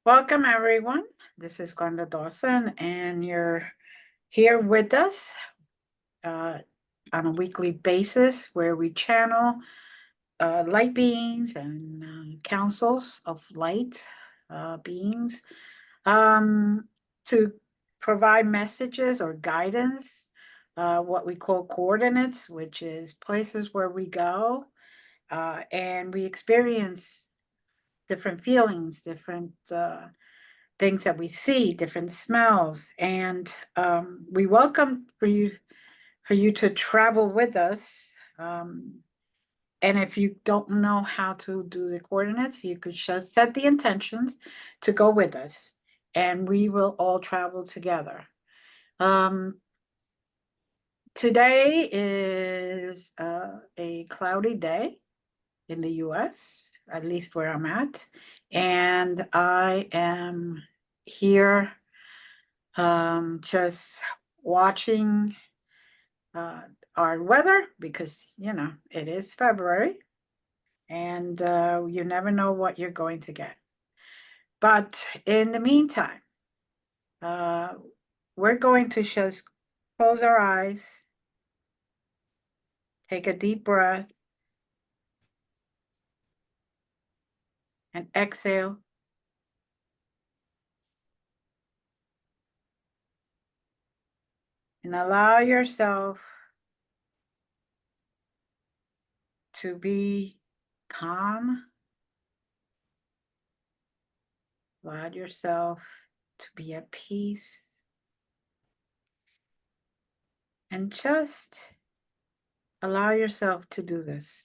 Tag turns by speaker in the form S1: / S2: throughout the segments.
S1: Welcome, everyone. This is Glenda Dawson, and you're here with us on a weekly basis where we channel light beings and councils of light beings to provide messages or guidance, what we call coordinates, which is places where we go and we experience different feelings, different things that we see, different smells, and we welcome for you to travel with us. And if you don't know how to do the coordinates, you could just set the intentions to go with us, and we will all travel together. Today is a cloudy day in the US, at least where I'm at, and I am here just watching our weather because, it is February and you never know what you're going to get. But in the meantime, uh, we're going to just close our eyes, take a deep breath, and exhale. And allow yourself to be calm. Allow yourself to be at peace. And just allow yourself to do this.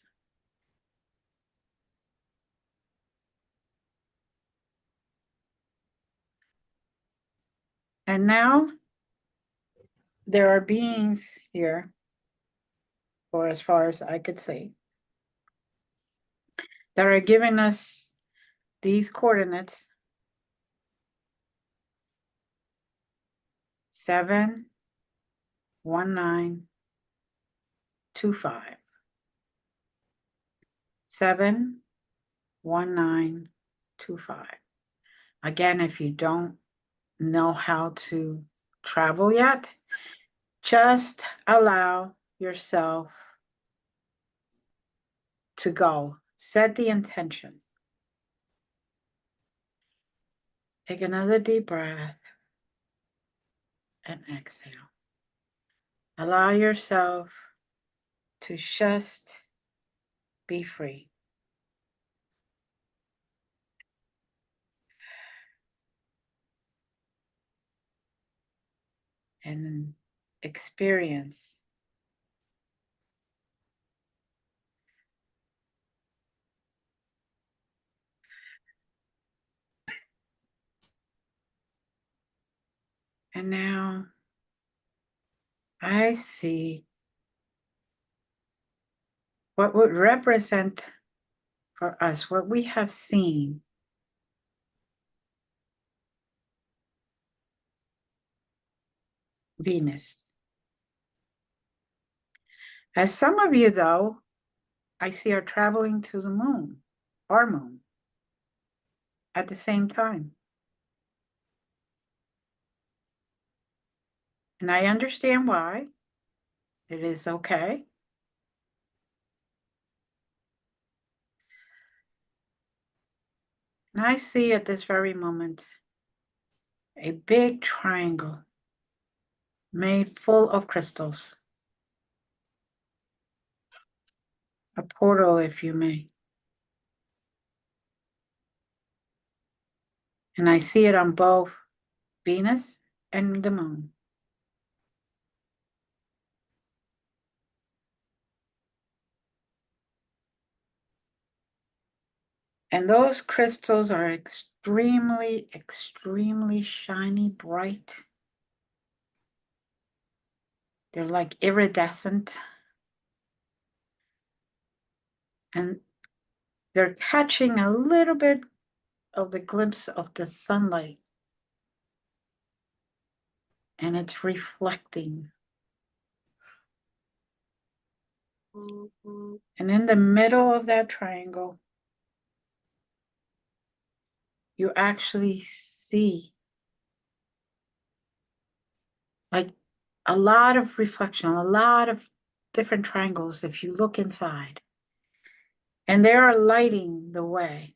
S1: And now there are beings here, or as far as I could see, that are giving us these coordinates: 71925. 71925. Again, if you don't know how to travel yet, just allow yourself to go. Set the intention. Take another deep breath and exhale. Allow yourself to just be free. And experience and now I see what would represent for us what we have seen. Venus. As some of you, though, I see are traveling to the moon, our moon, at the same time. And I understand why. It is okay. And I see at this very moment a big triangle made full of crystals. A portal, if you may. And I see it on both Venus and the moon. And those crystals are extremely, extremely shiny, bright. They're like iridescent. And they're catching a little bit of the glimpse of the sunlight. And it's reflecting. And in the middle of that triangle you actually see like a lot of reflection, a lot of different triangles if you look inside. And they are lighting the way.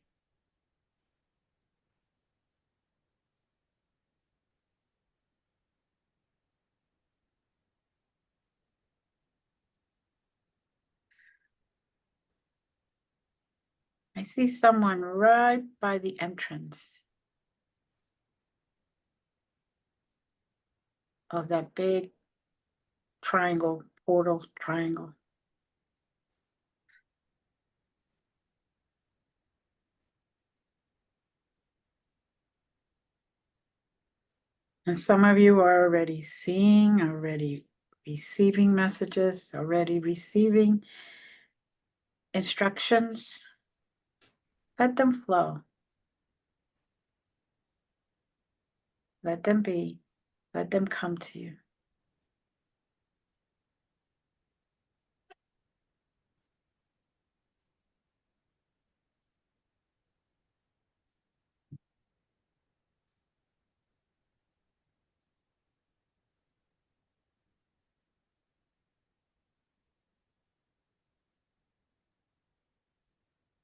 S1: I see someone right by the entrance of that big triangle, portal triangle. And some of you are already seeing, already receiving messages, already receiving instructions. Let them flow. Let them be. Let them come to you.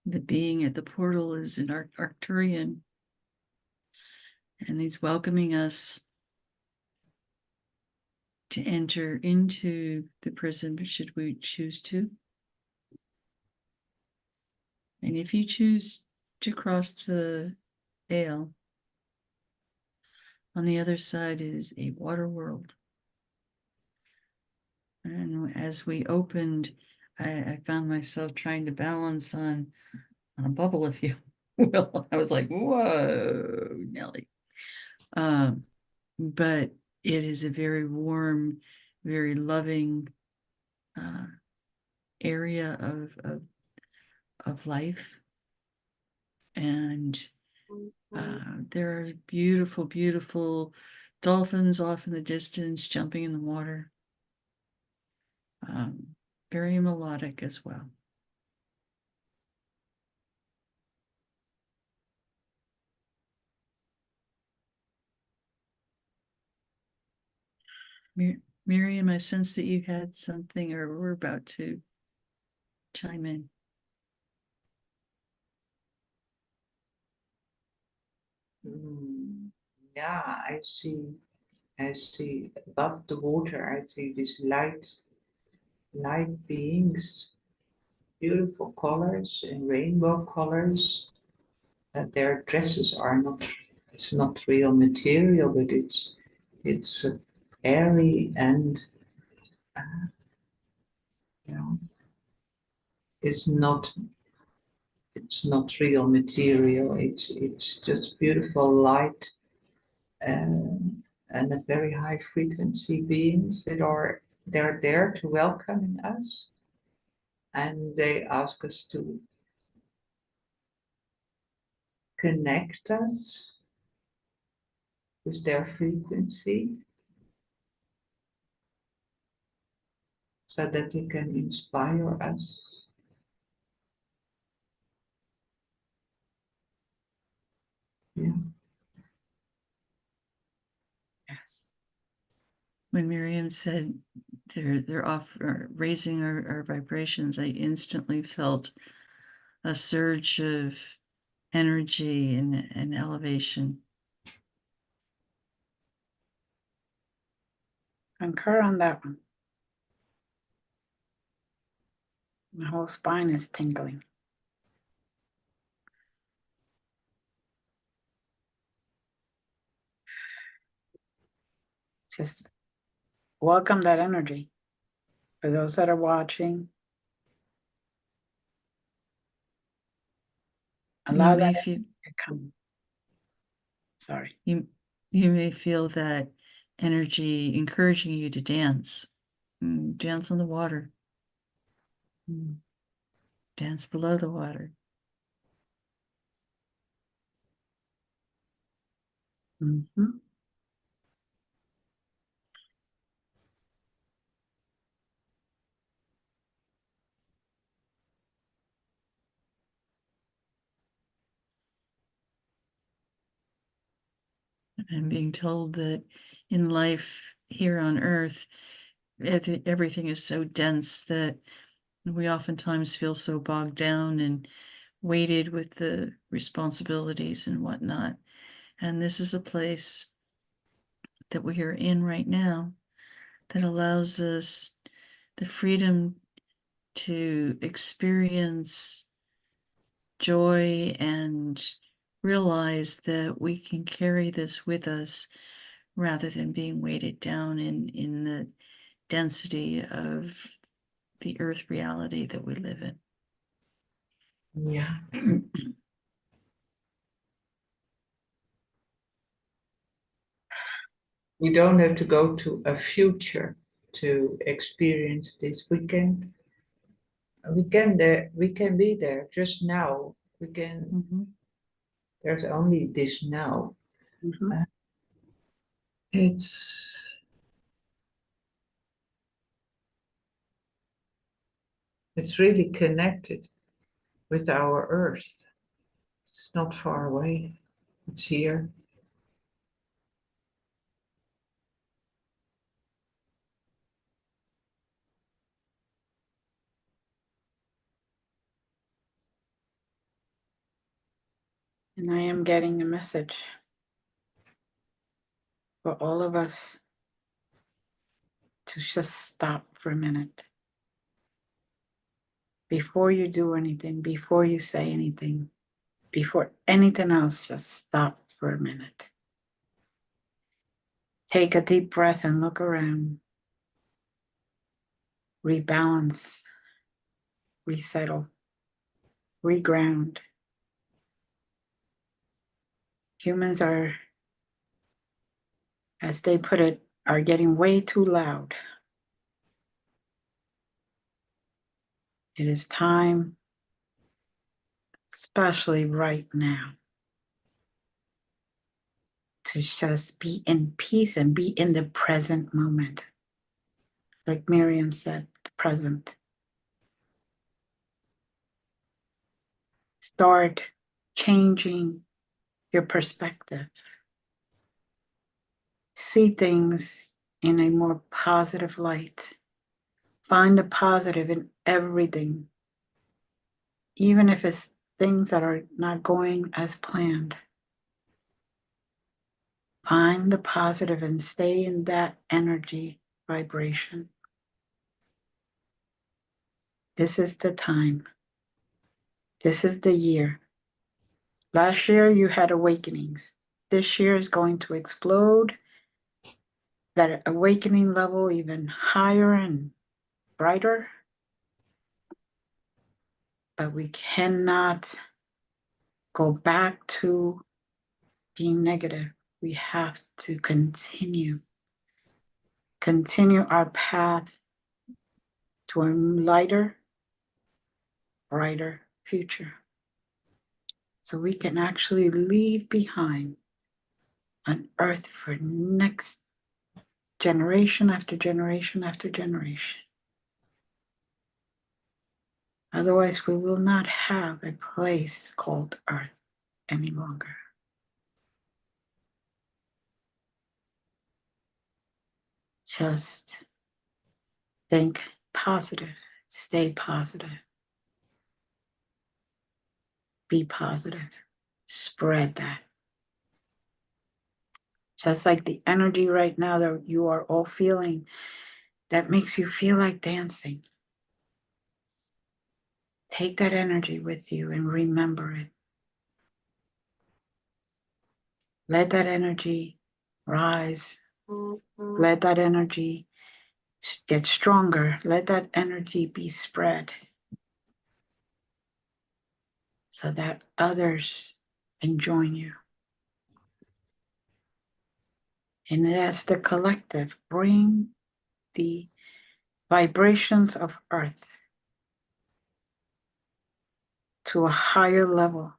S2: The being at the portal is an Arcturian, and he's welcoming us to enter into the prison, should we choose to. And if you choose to cross the veil, on the other side is a water world. And as we opened, I found myself trying to balance on a bubble, if you will. I was like, whoa, Nelly. But it is a very warm, very loving area of life. And there are beautiful, beautiful dolphins off in the distance jumping in the water. Very melodic as well. Miriam, I sense that you had something or were about to chime in.
S3: Yeah, I see above the water, I see these light beings, beautiful colors and rainbow colors. Their dresses are not, it's not real material, but it's airy and you know, it's not real material. It's just beautiful light and a very high frequency beings they're there to welcome us, and they ask us to connect us with their frequency so that they can inspire us. Yeah.
S1: Yes.
S2: When Miriam said they're off raising our vibrations, I instantly felt a surge of energy and elevation.
S1: Concur on that one. My whole spine is tingling. Just welcome that energy. For those that are watching, allow that energy to come. Sorry.
S2: You may feel that energy encouraging you to dance. Dance on the water. Dance below the water.
S1: Mm-hmm.
S2: And being told that in life here on earth, everything is so dense that we oftentimes feel so bogged down and weighted with the responsibilities and whatnot. And this is a place that we are in right now that allows us the freedom to experience joy and realize that we can carry this with us rather than being weighted down in the density of the earth reality that we live
S3: Yeah.
S2: in.
S3: We don't have to go to a future to experience this. We can be there just now.
S2: Mhm.
S3: There's only this now.
S1: Mhm.
S3: It's really connected with our earth. It's not far away. It's here.
S1: And I am getting a message for all of us to just stop for a minute. Before you do anything, before you say anything, before anything else, just stop for a minute. Take a deep breath and look around. Rebalance, resettle, reground. Humans are, as they put it, are getting way too loud. It is time, especially right now, to just be in peace and be in the present moment. Like Miriam said, the present. Start changing your perspective. See things in a more positive light. Find the positive in everything, even if it's things that are not going as planned. Find the positive and stay in that energy vibration. This is the time. This is the year. Last year you had awakenings. This year is going to explode that awakening level even higher and brighter. But we cannot go back to being negative. We have to continue our path to a lighter, brighter future. So we can actually leave behind an earth for next generation after generation after generation. Otherwise, we will not have a place called earth any longer. Just think positive, stay positive, be positive, spread that. Just like the energy right now that you are all feeling, that makes you feel like dancing. Take that energy with you and remember it. Let that energy rise. Let that energy get stronger. Let that energy be spread so that others can join you. And as the collective, bring the vibrations of earth to a higher level,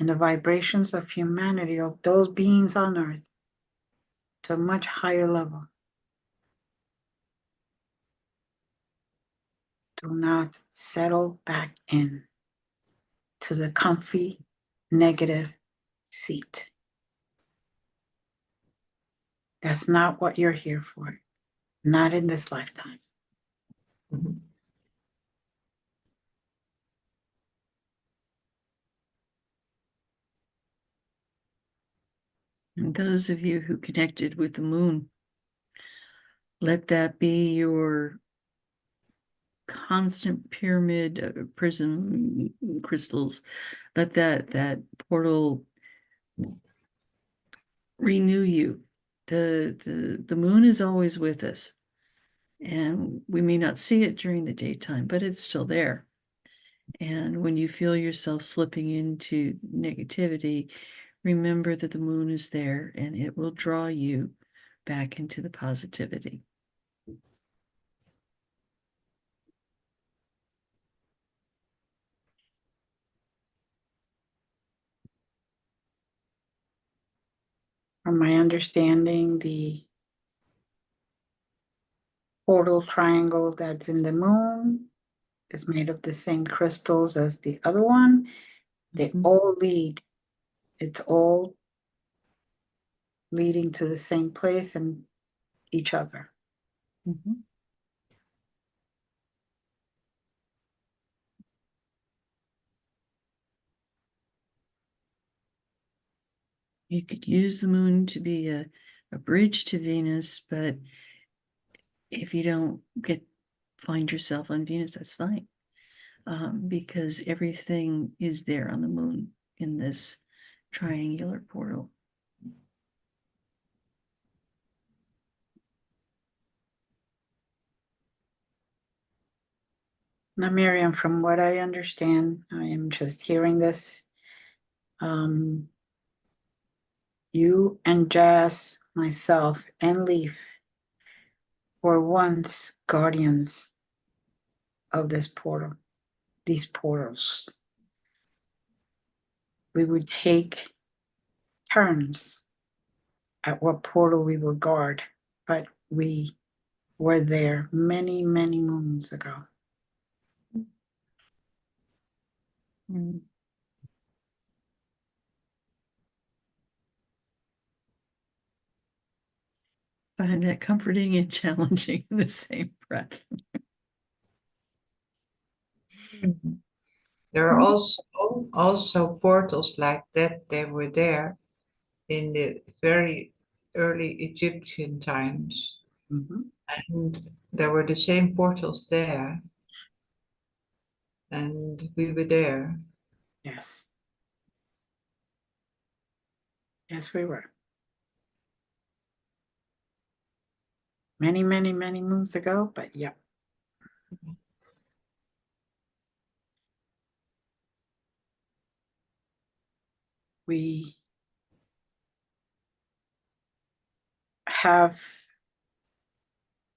S1: and the vibrations of humanity, of those beings on earth, to a much higher level. Do not settle back in to the comfy negative seat. That's not what you're here for. Not in this lifetime.
S3: Mhm.
S2: And those of you who connected with the moon, let that be your constant pyramid, prism crystals. Let that portal renew you. The moon is always with us, and we may not see it during the daytime, but it's still there. And when you feel yourself slipping into negativity, remember that the moon is there and it will draw you back into the positivity.
S1: From my understanding, the portal triangle that's in the moon is made of the same crystals as the other one. They
S2: Mhm.
S1: all lead. It's all leading to the same place and each other.
S2: Mhm. You could use the moon to be a bridge to Venus, but if you don't find yourself on Venus, that's fine. Because everything is there on the moon in this triangular portal.
S1: Now, Miriam, from what I understand, I am just hearing this. You and Jazz, myself, and Leaf were once guardians of this portal, these portals. We would take turns at what portal we would guard, but we were there many, many moons ago.
S2: Mm. Find that comforting and challenging in the same breath.
S3: There are also portals like that. They were there in the very early Egyptian times,
S1: Mhm.
S3: and there were the same portals there, and we were there.
S1: Yes. Yes, we were. Many, many, many moons ago, but yeah. We have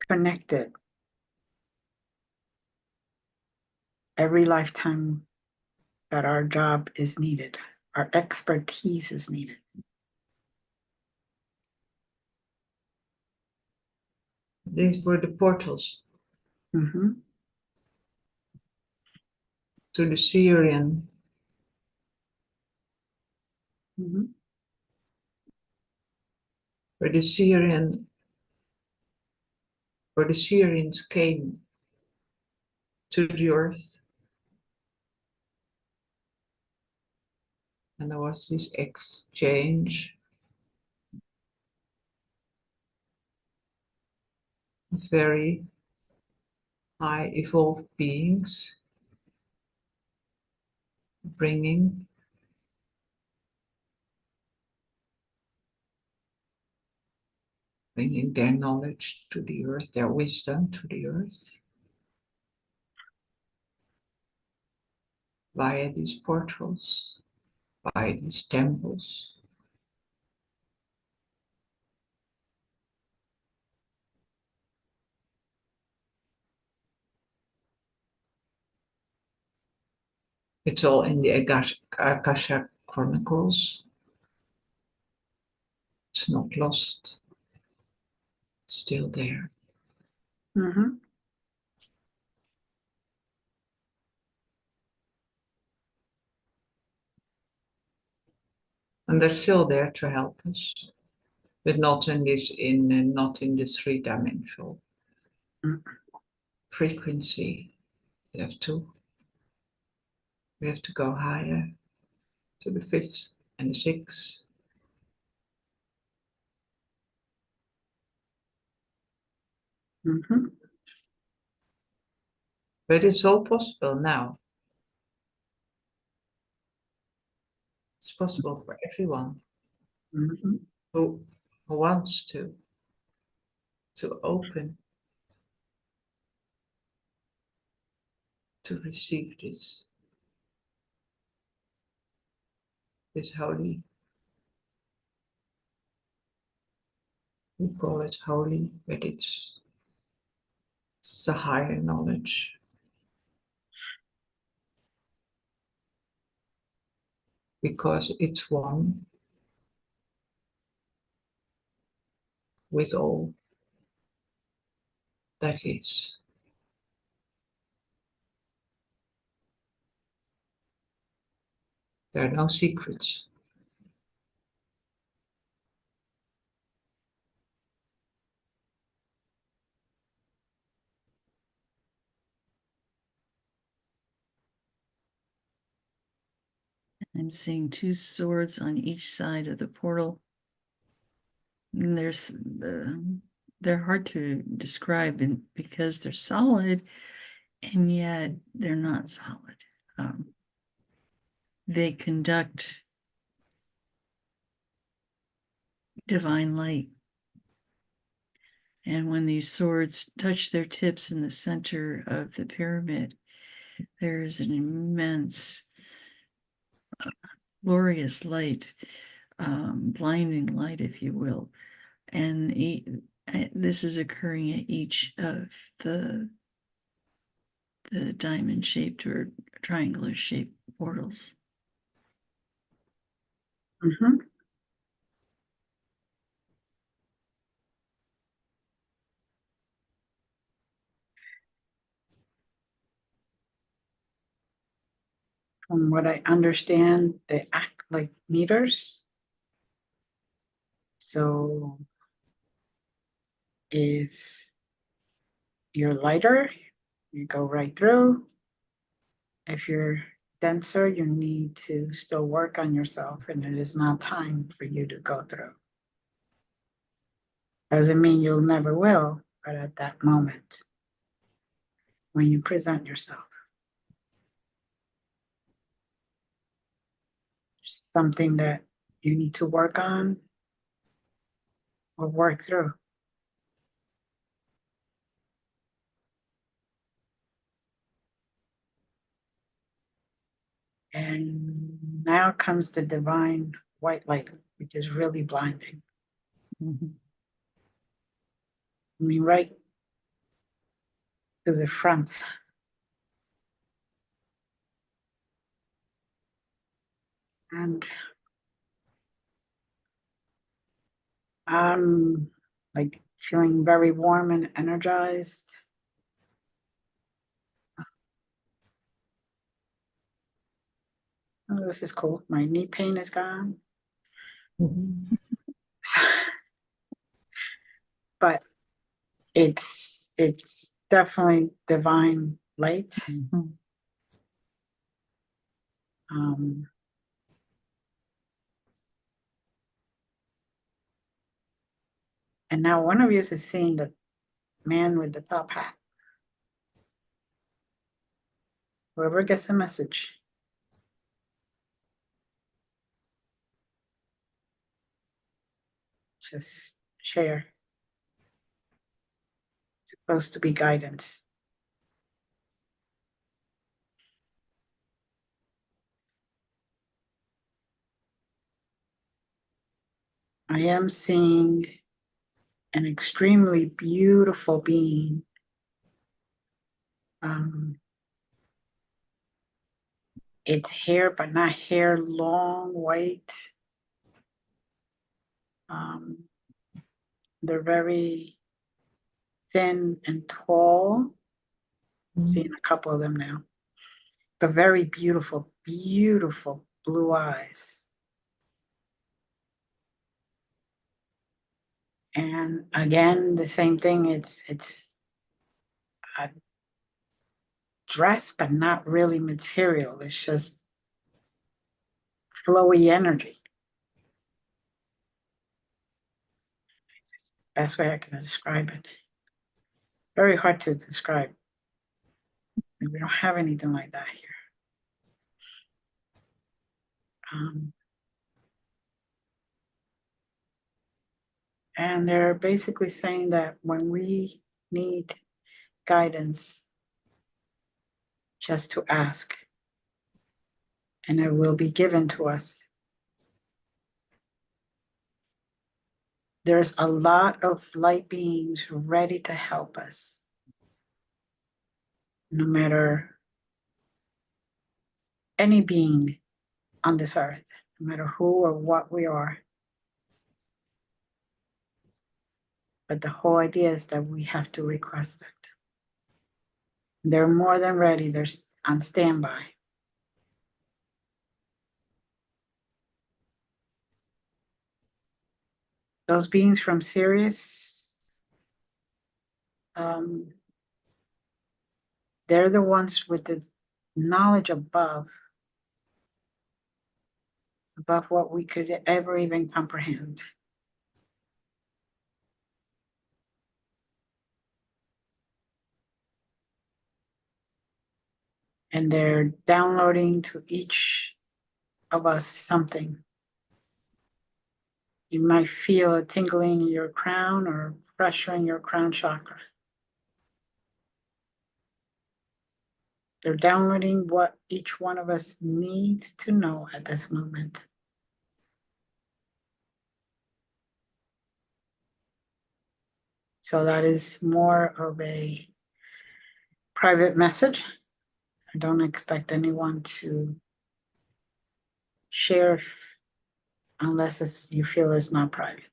S1: connected every lifetime that our job is needed, our expertise is needed.
S3: These were the portals
S1: Mhm.
S3: to the Syrian,
S1: Mhm.
S3: where the Syrian, where the Syrians came to the earth, and there was this exchange of very high evolved beings bringing their knowledge to the earth, their wisdom to the earth via these portals, via these temples. It's all in the Akasha Chronicles. It's not lost. It's still there.
S1: Mhm.
S3: And they're still there to help us. but not in this not in the three-dimensional
S1: Mm.
S3: frequency. We have to go higher to the fifth and the sixth.
S1: Mhm.
S3: But it's all possible now. It's possible for everyone
S1: Mhm.
S3: who wants to open to receive this holy, we call it holy, but it's a higher knowledge. Because it's one with all that is. There are no secrets.
S2: I'm seeing two swords on each side of the portal. And they're hard to describe because they're solid, and yet they're not solid. They conduct divine light. And when these swords touch their tips in the center of the pyramid, there is an immense, glorious light, blinding light, if you will. And this is occurring at each of the diamond-shaped or triangular-shaped portals.
S1: Mhm. From what I understand, they act like meters. So if you're lighter, you go right through. If you're denser, you need to still work on yourself, and it is not time for you to go through. Doesn't mean you'll never will, but at that moment, when you present yourself, something that you need to work on or work through. And now comes the divine white light, which is really blinding.
S2: Mhm.
S1: I mean, right to the front. And I'm like feeling very warm and energized. Oh, this is cool. My knee pain is gone.
S3: Mhm.
S1: But it's definitely divine light.
S2: Mhm.
S1: Um, and now one of you is seeing the man with the top hat. Whoever gets the message. Just share. It's supposed to be guidance. I am seeing an extremely beautiful being. It's hair, but not hair long, white. Um, they're very thin and tall. Seeing a couple of them now, but very beautiful, beautiful blue eyes. And again, the same thing, it's a dress, but not really material. It's just flowy energy. Best way I can describe it. Very hard to describe. We don't have anything like that here. And they're basically saying that when we need guidance, just to ask, and it will be given to us. There's a lot of light beings ready to help us, no matter any being on this earth, no matter who or what we are. But the whole idea is that we have to request it. They're more than ready, they're on standby. Those beings from Sirius, they're the ones with the knowledge above what we could ever even comprehend. And they're downloading to each of us something. You might feel a tingling in your crown or pressure in your crown chakra. They're downloading what each one of us needs to know at this moment. So that is more of a private message. I don't expect anyone to share unless you feel it's not private.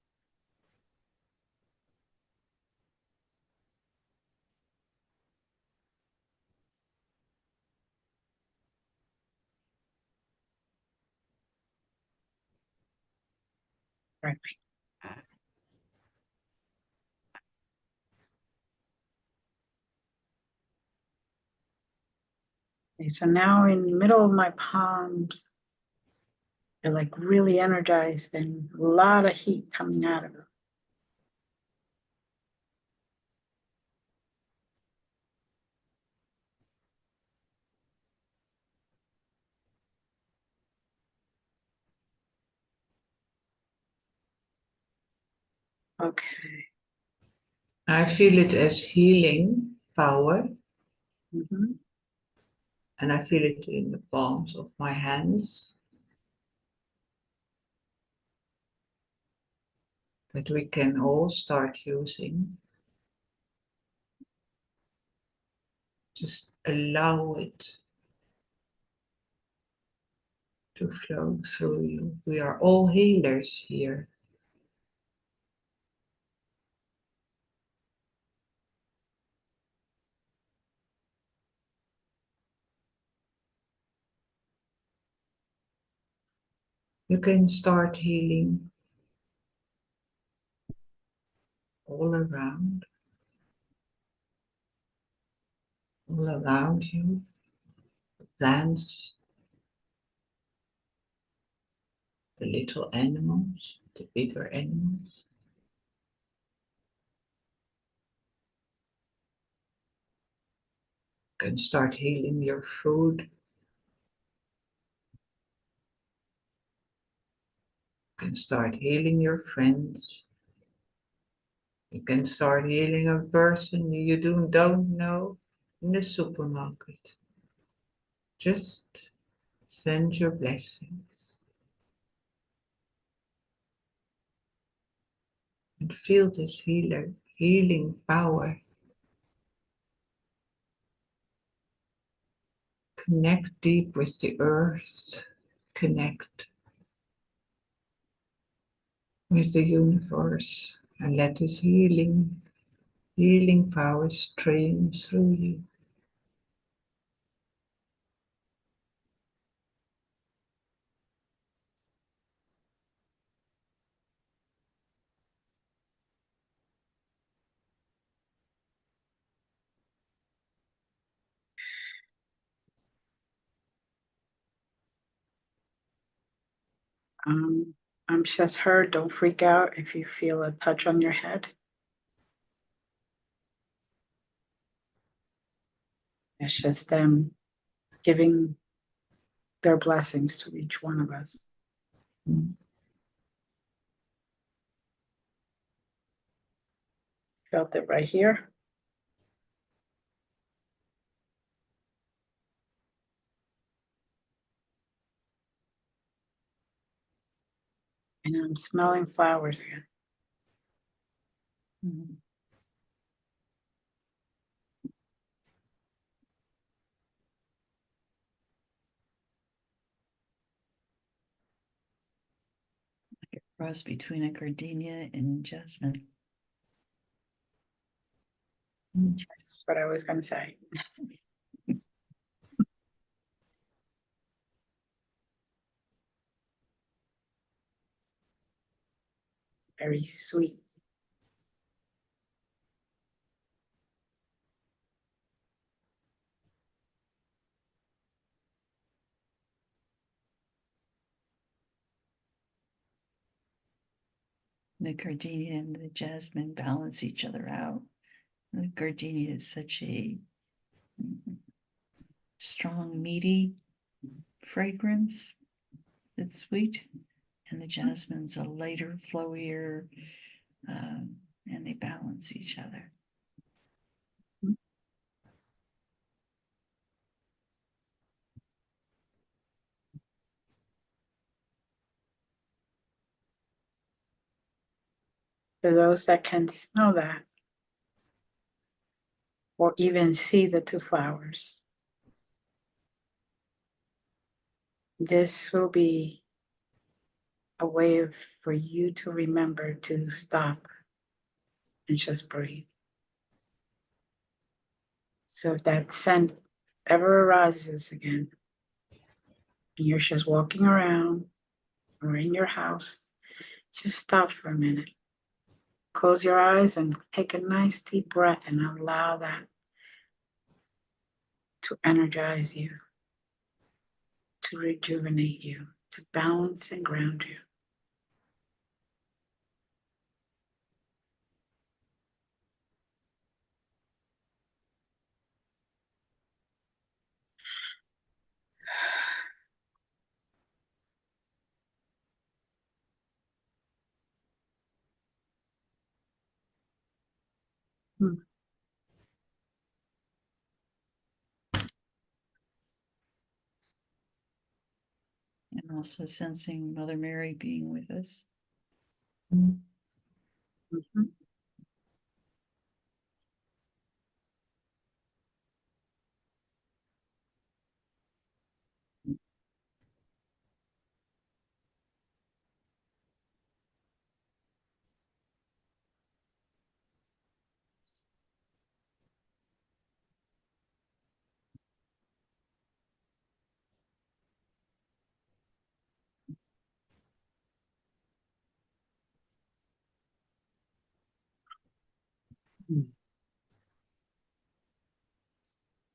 S1: Right. Okay, so now in the middle of my palms, they're like really energized and a lot of heat coming out of them. Okay.
S3: I feel it as healing power,
S1: Mhm.
S3: and I feel it in the palms of my hands. That we can all start using. Just allow it to flow through you. We are all healers here. You can start healing all around you, the plants, the little animals, the bigger animals. You can start healing your food. You can start healing your friends. You can start healing a person you don't know in the supermarket. Just send your blessings and feel this healing power. Connect deep with the earth. Connect with the universe and let this healing power stream through you.
S1: I'm just her. Don't freak out if you feel a touch on your head. It's just them giving their blessings to each one of us. Felt it right here. And I'm smelling flowers again.
S2: Mhm. Like a cross between a gardenia and jasmine.
S1: That's what I was going to say. Very sweet.
S2: The gardenia and the jasmine balance each other out. The gardenia is such a strong, meaty fragrance. It's sweet, and the jasmine's a lighter, flowier, and they balance each other.
S1: For those that can smell that, or even see the two flowers, this will be a way for you to remember to stop and just breathe. So if that scent ever arises again, and you're just walking around or in your house, just stop for a minute. Close your eyes and take a nice deep breath and allow that to energize you, to rejuvenate you, to balance and ground you. Hmm.
S2: And also sensing Mother Mary being with us.
S1: Mhm.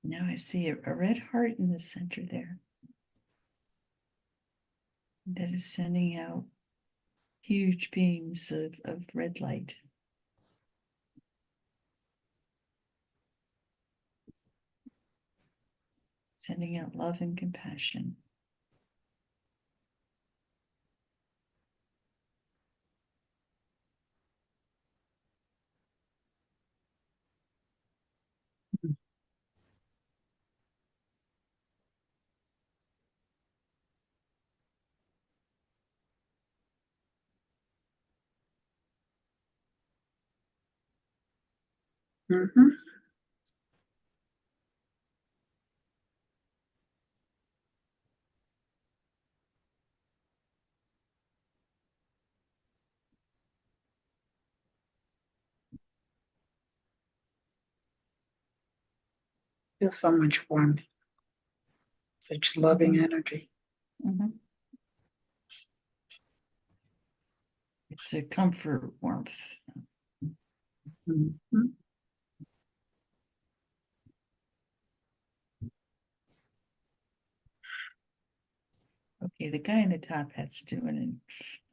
S2: Now I see a red heart in the center there that is sending out huge beams of red light. Sending out love and compassion.
S1: Mm-hmm. Feel so much warmth, such loving energy.
S2: Mhm. It's a comfort warmth.
S1: Mhm.
S2: Okay, the guy in the top hat's doing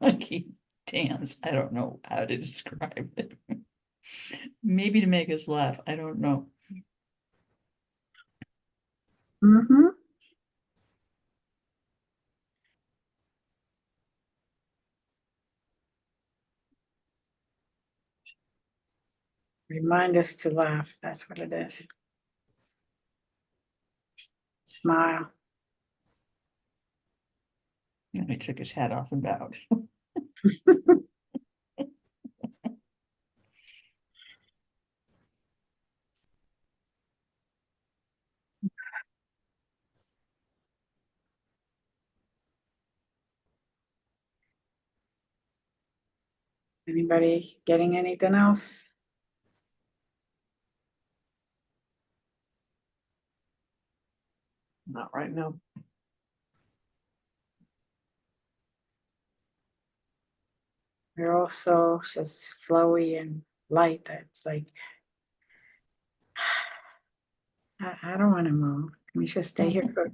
S2: a funky dance. I don't know how to describe it. Maybe to make us laugh. I don't know.
S1: Mm-hmm. Remind us to laugh. That's what it is. Smile.
S2: And he took his hat off and bowed.
S1: Anybody getting anything else?
S4: Not right now.
S1: We're also just flowy and light. It's like, I don't want to move. Can we just stay here for?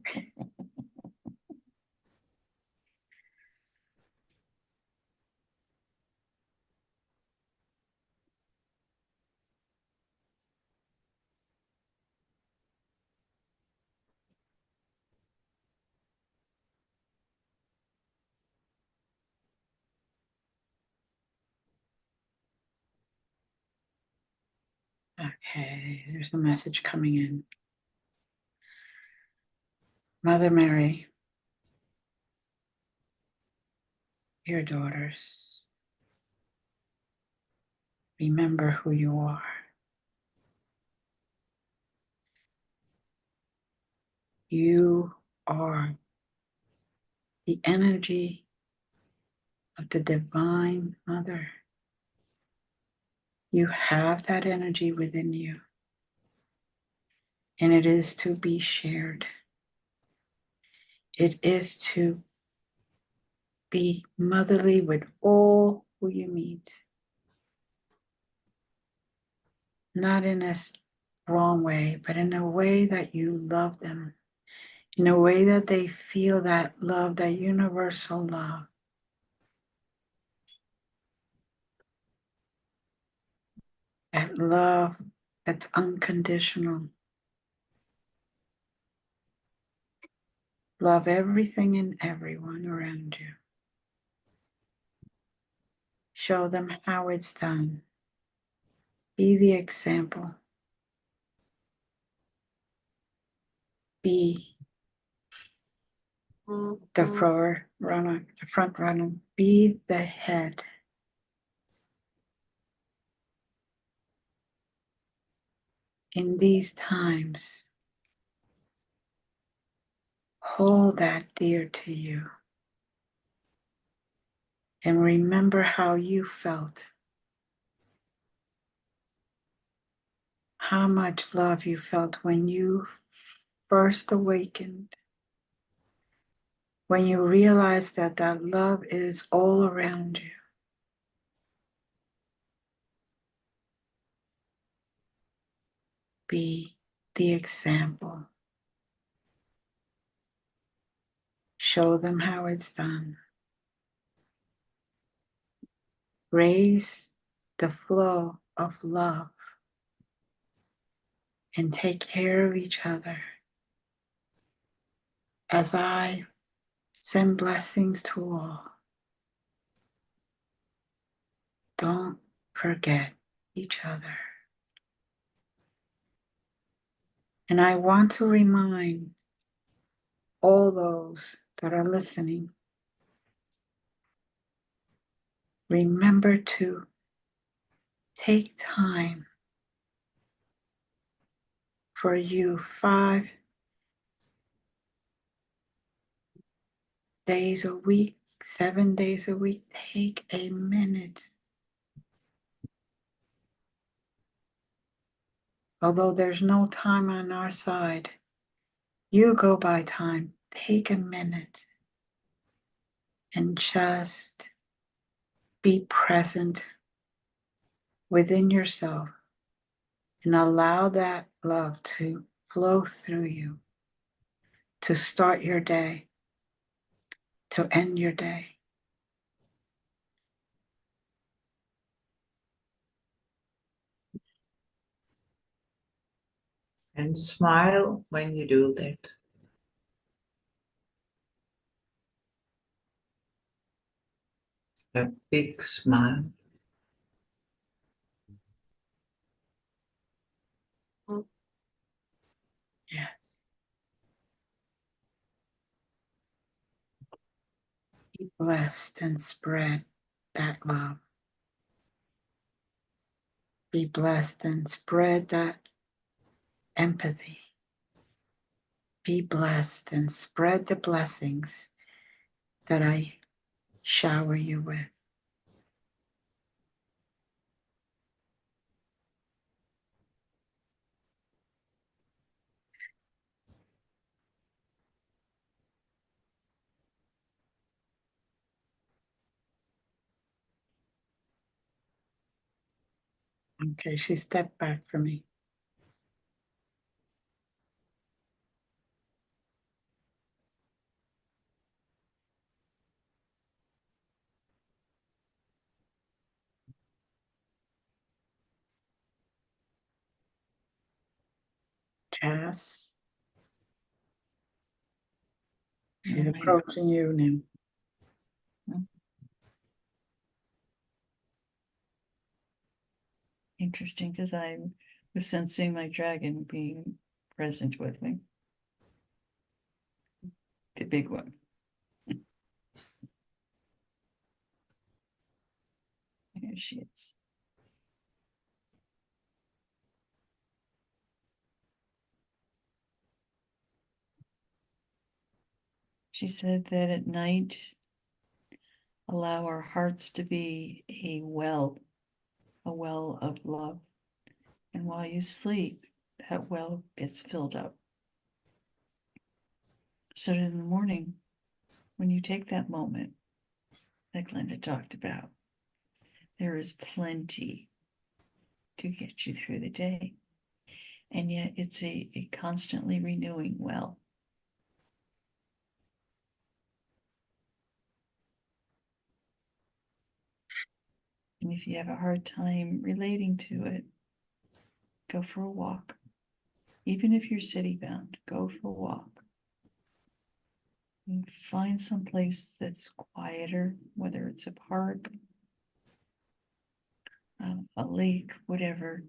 S1: Okay, there's a message coming in. Mother Mary, your daughters, remember who you are. You are the energy of the Divine Mother. You have that energy within you, and it is to be shared. It is to be motherly with all who you meet. Not in a wrong way, but in a way that you love them, in a way that they feel that love, that universal love. That love that's unconditional. Love everything and everyone around you. Show them how it's done. Be the example. Be the front runner. Be the head. In these times, hold that dear to you. And remember how you felt. How much love you felt when you first awakened. When you realized that that love is all around you. Be the example. Show them how it's done. Raise the flow of love and take care of each other. As I send blessings to all, don't forget each other. And I want to remind all those that are listening, remember to take time for you 5 days a week, 7 days a week. Take a minute. Although there's no time on our side, you go by time. Take a minute and just be present within yourself and allow that love to flow through you, to start your day, to end your day.
S3: And smile when you do that. A big smile.
S1: Yes. Be blessed and spread that love. Be blessed and spread that empathy. Be blessed and spread the blessings that I shower you with. Okay, she stepped back from me. Jazz. She's
S2: Right.
S1: approaching you now.
S2: Interesting, because I was sensing my dragon being present with me. The big one. There she is. She said that at night, allow our hearts to be a well of love. And while you sleep, that well gets filled up. So that in the morning, when you take that moment that Glenda talked about, there is plenty to get you through the day. And yet it's a constantly renewing well. And if you have a hard time relating to it, go for a walk. Even if you're city bound, go for a walk. And find some place that's quieter, whether it's a park, a lake, whatever,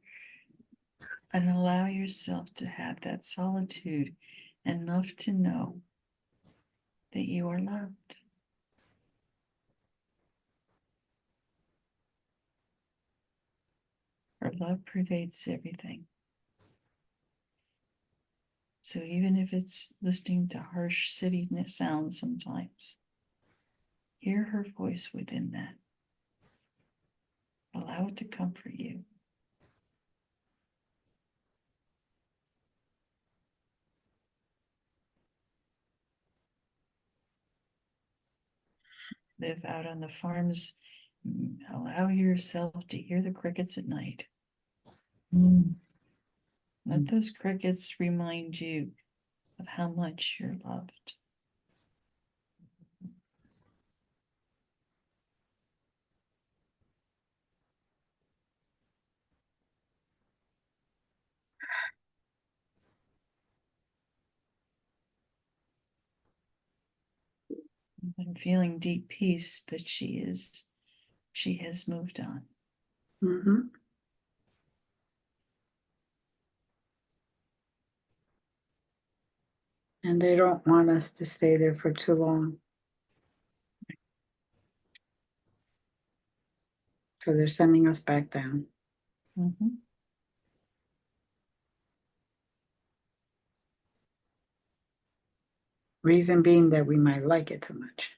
S2: and allow yourself to have that solitude enough to know that you are loved. Her love pervades everything. So even if it's listening to harsh city sounds sometimes, hear her voice within that. Allow it to comfort you. Live out on the farms. Allow yourself to hear the crickets at night. Let those crickets remind you of how much you're loved. I'm feeling deep peace, but she has moved on.
S1: Mm-hmm. And they don't want us to stay there for too long. So they're sending us back down.
S2: Mm-hmm.
S1: Reason being that we might like it too much.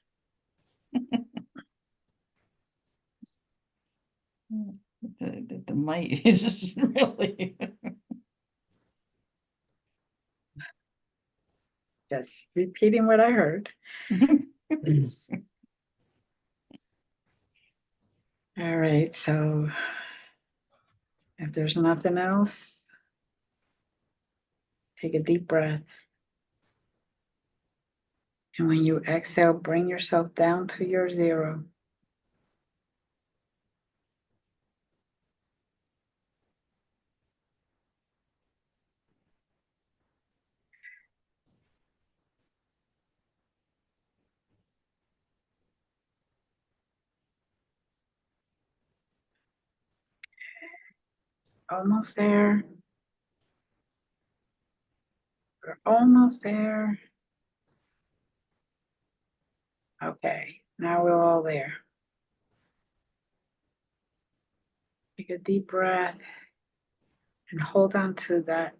S2: The might is really.
S1: Just repeating what I heard. All right, so if there's nothing else, take a deep breath And when you exhale, bring yourself down to your 0. Almost there. We're almost there. Okay, now we're all there. Take a deep breath and hold on to that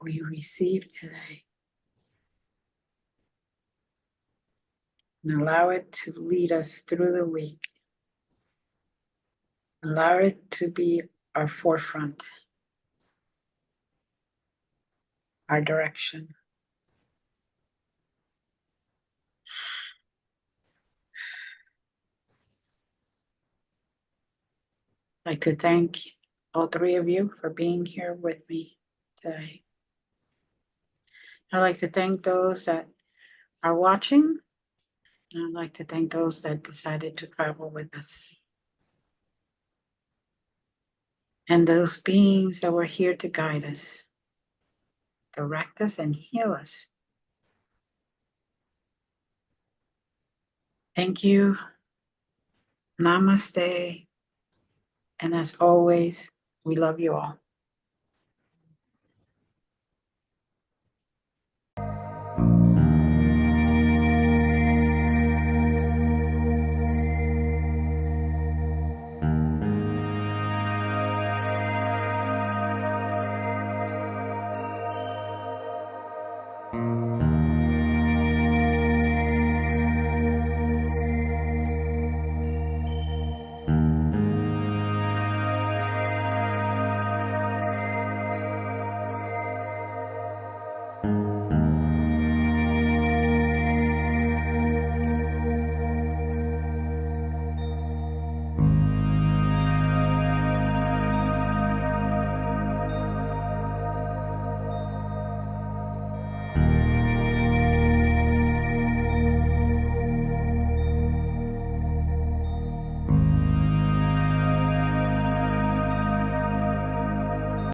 S1: we received today. And allow it to lead us through the week. Allow it to be our forefront, our direction. I'd like to thank all 3 of you for being here with me today. I'd like to thank those that are watching, and I'd like to thank those that decided to travel with us. And those beings that were here to guide us, direct us, and heal us. Thank you. Namaste. And as always, we love you all.